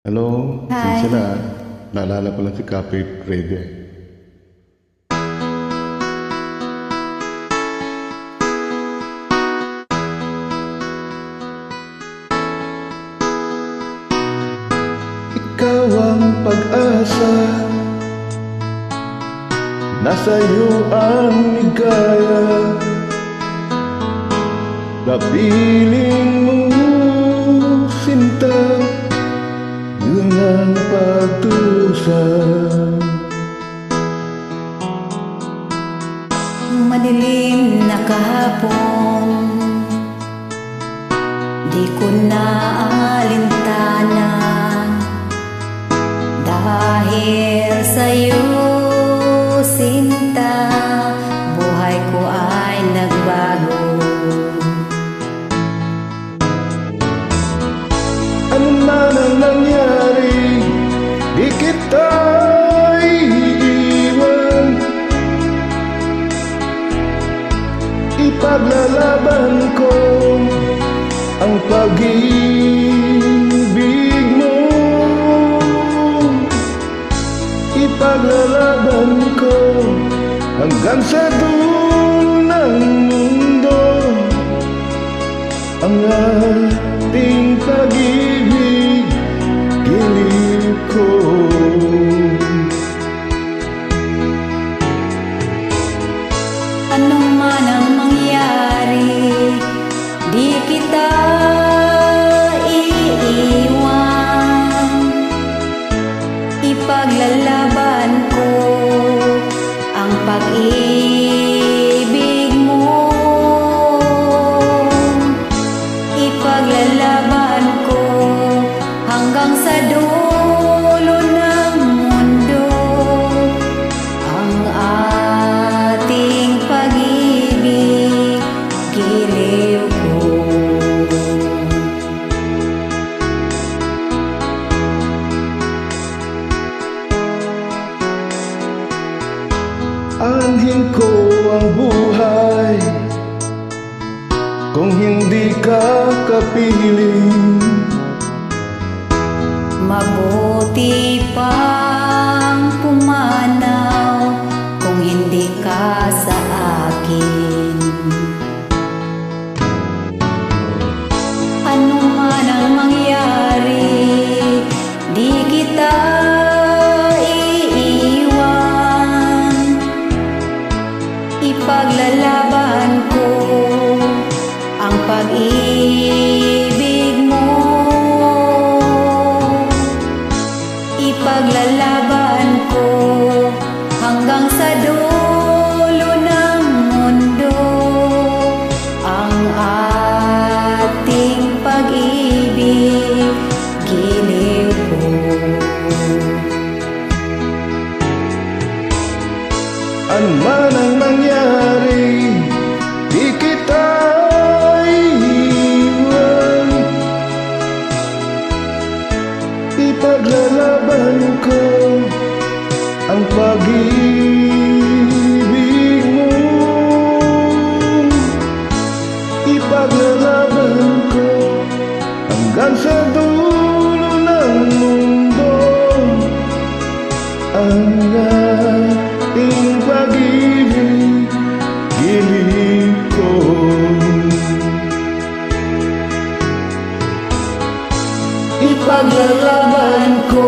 Hello, Hi. sinsya na. Naalala ko lang si Kapit Radio. Ikaw ang pag-asa, nasa iyo ang ligaya. Kapiling mo, sinta, yun ang pagtusa. Madilim na kahapon, di ko na alintana. Dahil sa'yo, sinta, buhay ko ay nagbago. Ano man ang nangyari, di kita iiwan. Ipaglalaban ko ang pag-ibig mo. Ipaglalaban ko hanggang sa dulo ng mundo ang ating pag-ibig, giliw ko. Ano man ang mangyari, di kita iiwan. Ipaglalaban ko ang pag-ibig mo. Ipaglalaban ko hanggang sa dulo ng mundo ang ating pag-ibig, giliw ko. Anhin ko ang buhay kung hindi ka kapiling. Mabuti pang pumanaw kung hindi ka sa akin. Ano man ang mangyari, di kita iiwan. Ipaglalaban ko ang pag-ibig mo. Ipaglalaban ko hanggang sa dulo ng mundo ang ating pag-ibig, giliw ko. Ano man ang mangyari, di kita iiwan. Ipaglalaban ko ang pag-ibig mo. Ipaglalaban ko hanggang sa dulo ng mundo ang ating pag-ibig, giliw ko. Ipaglalaban ko